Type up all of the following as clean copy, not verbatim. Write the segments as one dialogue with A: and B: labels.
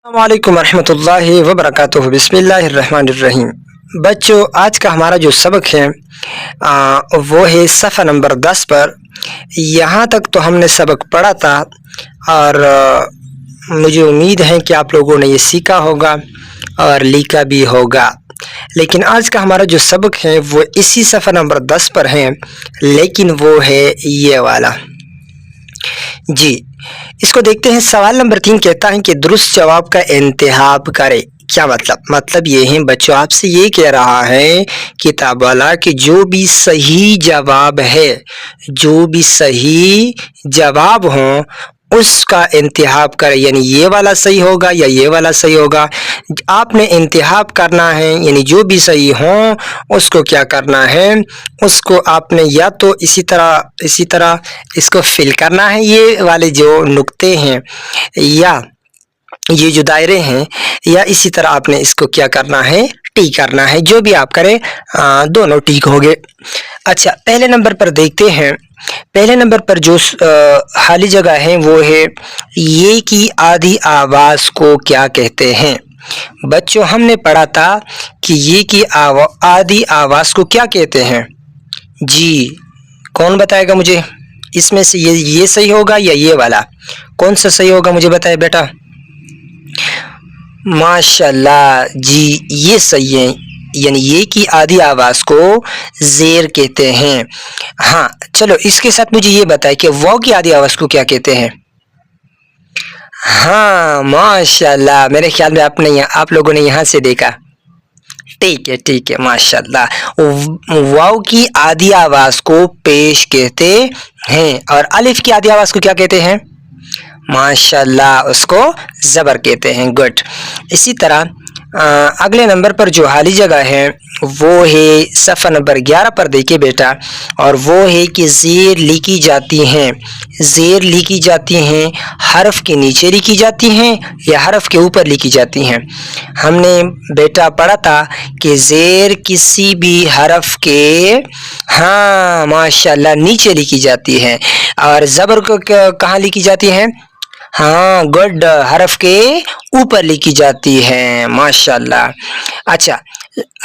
A: अस्सलामुअलैकुम वरहमतुल्लाहि वबरकातुहू। बिस्मिल्लाहिर्रहमानिर्रहीम। बच्चों, आज का हमारा जो सबक है वो है सफ़ा नंबर 10 पर। यहाँ तक तो हमने सबक पढ़ा था और मुझे उम्मीद है कि आप लोगों ने ये सीखा होगा और लिखा भी होगा। लेकिन आज का हमारा जो सबक है वो इसी सफ़ा नंबर 10 पर है, लेकिन वो है ये वाला। जी, इसको देखते हैं। सवाल नंबर 3 कहता है कि दुरुस्त जवाब का इंतखाब करें। क्या मतलब ये है बच्चों, आपसे ये कह रहा है किताब वाला कि जो भी सही जवाब है, जो भी सही जवाब हो उसका इंतखाब करें। यानी ये वाला सही होगा या ये वाला सही होगा, आपने इंतखाब करना है। यानी जो भी सही हो उसको क्या करना है, उसको आपने या तो इसी तरह इसको फिल करना है, ये वाले जो नुक्ते हैं या ये जो दायरे हैं, या इसी तरह आपने इसको क्या करना है, टिक करना है। जो भी आप करें दोनों टिक हो गए। अच्छा, पहले नंबर पर देखते हैं। पहले नंबर पर जो खाली जगह है वो है ये की आधी आवाज को क्या कहते हैं। बच्चों, हमने पढ़ा था कि ये की आधी आवाज को क्या कहते हैं। जी, कौन बताएगा मुझे? इसमें से ये सही होगा या ये वाला, कौन सा सही होगा मुझे बताए बेटा। माशाल्लाह जी, ये सही है। यानी ये की आधी आवाज को जेर कहते हैं। हाँ, चलो इसके साथ मुझे ये बताए कि वाव की आधी आवाज को क्या कहते हैं। हाँ माशाल्लाह, मेरे ख्याल में आप लोगों ने यहाँ से देखा। ठीक है माशाल्लाह। वाव की आधी आवाज को पेश कहते हैं और अलिफ की आधी आवाज को क्या कहते हैं? माशाल्लाह, उसको ज़बर कहते हैं। गुड। इसी तरह अगले नंबर पर जो खाली जगह है वो है सफ़ा नंबर 11 पर। देखिए बेटा, और वो है कि ज़ेर लिखी जाती हैं। ज़ेर लिखी जाती हैं हरफ के नीचे लिखी जाती हैं या हरफ के ऊपर लिखी जाती हैं। हमने बेटा पढ़ा था कि ज़ेर किसी भी हरफ के, हाँ माशाल्लाह, नीचे लिखी जाती है और ज़बर को कहाँ लिखी जाती है? हाँ गुड, हरफ के ऊपर लिखी जाती है। माशाल्लाह। अच्छा,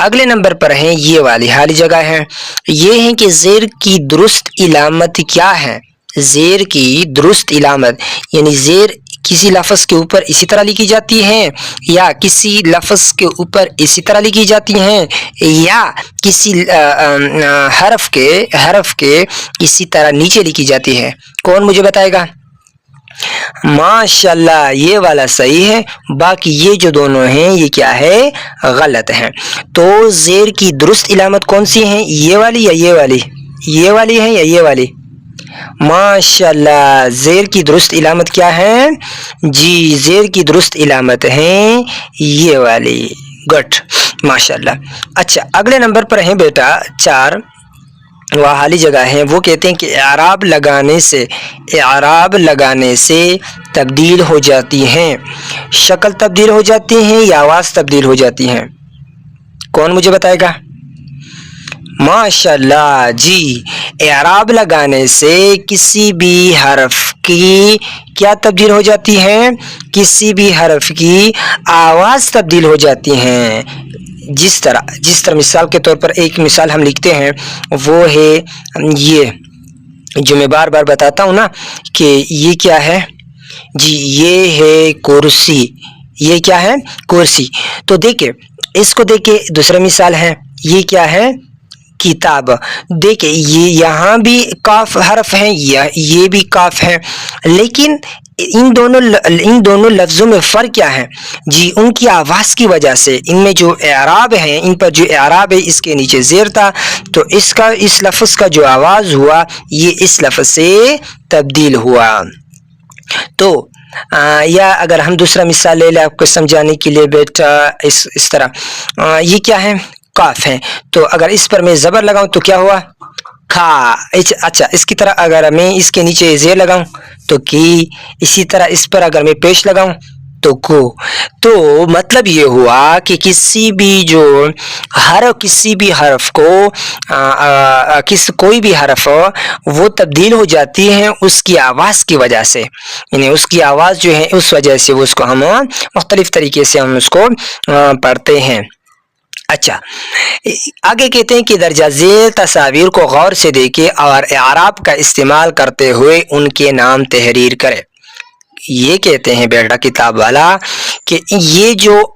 A: अगले नंबर पर है ये वाली खाली जगह है। ये है कि ज़ेर की दुरुस्त इलामत क्या है। ज़ेर की दुरुस्त इलामत यानी ज़ेर किसी लफ्ज़ के ऊपर इसी तरह लिखी जाती है या किसी लफ्ज़ के ऊपर इसी तरह लिखी जाती हैं या किसी हरफ के इसी तरह नीचे लिखी जाती है। कौन मुझे बताएगा? माशाल्लाह, ये वाला सही है, बाकी ये जो दोनों हैं ये क्या है, गलत है। तो ज़ेर की दुरुस्त इलामत कौन सी है, ये वाली या ये वाली? ये वाली है या ये वाली? माशाल्लाह, ज़ेर की दुरुस्त इलामत क्या है? जी, ज़ेर की दुरुस्त इलामत है ये वाली। गुड, माशाल्लाह। अच्छा, अगले नंबर पर है बेटा 4, वह खाली जगह है। वो कहते हैं कि एराब लगाने से तब्दील हो जाती हैं। शक्ल तब्दील हो जाती हैं या आवाज़ तब्दील हो जाती हैं? कौन मुझे बताएगा? माशाल्लाह जी, एराब लगाने से किसी भी हरफ की क्या तब्दील हो जाती है? किसी भी हरफ की आवाज़ तब्दील हो जाती हैं। जिस तरह मिसाल के तौर पर एक मिसाल हम लिखते हैं वो है ये, जो मैं बार बार बताता हूँ ना कि ये क्या है। जी, ये है कुर्सी। ये क्या है? कुर्सी। तो देखिए, इसको देखिए, दूसरा मिसाल है, ये क्या है? किताब। देखिए, ये यहाँ भी काफ हरफ है या ये भी काफ है, लेकिन इन दोनों लफ्ज़ों में फ़र्क क्या है? जी, उनकी आवाज़ की वजह से। इनमें जो एराब है, इन पर जो एराब है, इसके नीचे ज़ेर था, तो इस लफ्ज़ का जो आवाज़ हुआ ये इस लफ्ज़ से तब्दील हुआ। तो या अगर हम दूसरा मिसाल ले लें आपको समझाने के लिए बेटा, इस तरह ये क्या है? काफ है। तो अगर इस पर मैं ज़बर लगाऊं तो क्या हुआ? खा। अच्छा, इसकी तरह अगर मैं इसके नीचे ज़ेर लगाऊं तो की। इसी तरह इस पर अगर मैं पेश लगाऊं तो मतलब ये हुआ कि किसी भी हर्फ को कोई भी हर्फ वो तब्दील हो जाती है उसकी आवाज़ की वजह से, यानी उसकी आवाज़ जो है उस वजह से उसको हम मुख्तलिफ तरीके से हम उसको पढ़ते हैं। अच्छा, आगे कहते हैं कि दर्जा झेल तस्वीर को गौर से देखे और इआराब का इस्तेमाल करते हुए उनके नाम तहरीर करे। ये कहते हैं बेटा किताब वाला कि ये जो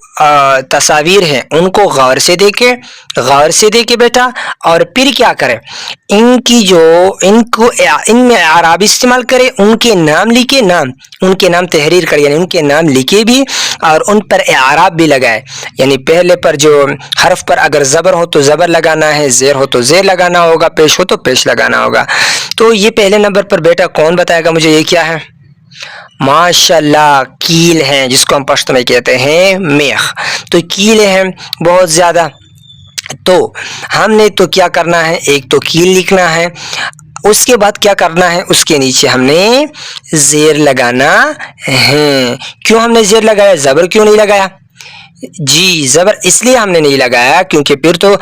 A: तस्वीर हैं उनको गौर से देखे बेटा, और फिर क्या करें, इनमें आराब इस्तेमाल करे, उनके नाम तहरीर करे, यानी उनके नाम लिखे भी और उन पर आराब भी लगाए। यानी पहले पर जो हर्फ पर अगर ज़बर हो तो ज़बर लगाना है, ज़ेर हो तो ज़ेर लगाना होगा, पेश हो तो पेश लगाना होगा। तो ये पहले नंबर पर बेटा कौन बताएगा मुझे ये क्या है? माशाल्लाह, कील हैं, जिसको हम पश्तो में कहते हैं मेख। तो कील हैं बहुत ज़्यादा, तो हमने तो क्या करना है, एक तो कील लिखना है, उसके बाद क्या करना है, उसके नीचे हमने ज़ेर लगाना है। क्यों हमने ज़ेर लगाया, ज़बर क्यों नहीं लगाया? जी, ज़बर इसलिए हमने नहीं लगाया क्योंकि फिर तो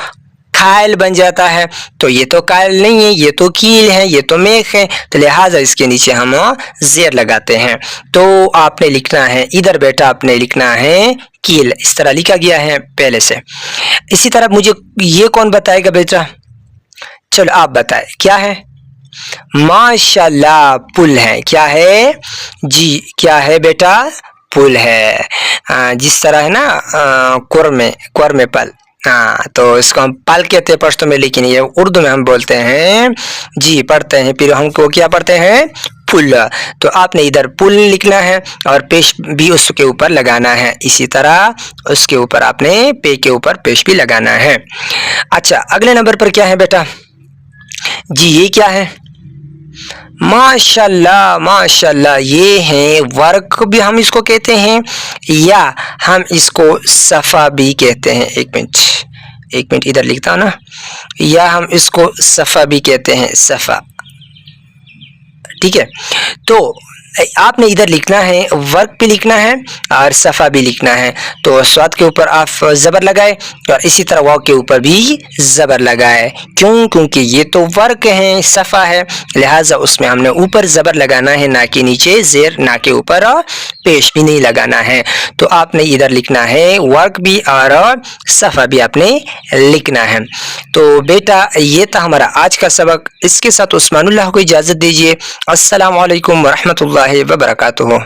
A: कायल बन जाता है, तो ये तो कायल नहीं है, ये तो कील है, ये तो मेख है, तो लिहाजा इसके नीचे हम ज़ेर लगाते हैं। तो आपने लिखना है इधर बेटा, आपने लिखना है कील, इस तरह लिखा गया है पहले से। इसी तरह मुझे ये कौन बताएगा बेटा? चलो आप बताएं क्या है? माशाल्लाह, पुल है। क्या है जी, क्या है बेटा? पुल है। जिस तरह है ना कुर में पल, तो इसको हम पल कहते हैं पश्तो में, लेकिन ये उर्दू में हम बोलते हैं जी, पढ़ते हैं फिर हमको क्या पढ़ते हैं? पुल। तो आपने इधर पुल लिखना है और पेश भी उसके ऊपर लगाना है, इसी तरह उसके ऊपर आपने पे के ऊपर पेश भी लगाना है। अच्छा, अगले नंबर पर क्या है बेटा? जी, ये क्या है? माशाल्लाह, माशाल्लाह, ये है वर्क भी हम इसको कहते हैं, या हम इसको सफ़ा भी कहते हैं। एक मिनट इधर लिखता हूँ ना, या हम इसको सफ़ा भी कहते हैं, सफ़ा। ठीक है, तो आपने इधर लिखना है, वर्क भी लिखना है और सफ़ा भी लिखना है। तो स्वाद के ऊपर आप ज़बर लगाए और इसी तरह वाव के ऊपर भी ज़बर लगाए। क्यों? क्योंकि ये तो वर्क है, सफ़ा है, लिहाजा उसमें हमने ऊपर ज़बर लगाना है, ना कि नीचे ज़ेर, ना के ऊपर पेश भी नहीं लगाना है। तो आपने इधर लिखना है वर्क भी और सफ़ा भी आपने लिखना है। तो बेटा ये था हमारा आज का सबक। इसके साथ उस्मानुल्लाह को इजाज़त दीजिए। अस्सलामु अलैकुम वरहमतुल्लाहि वबरकातुहू।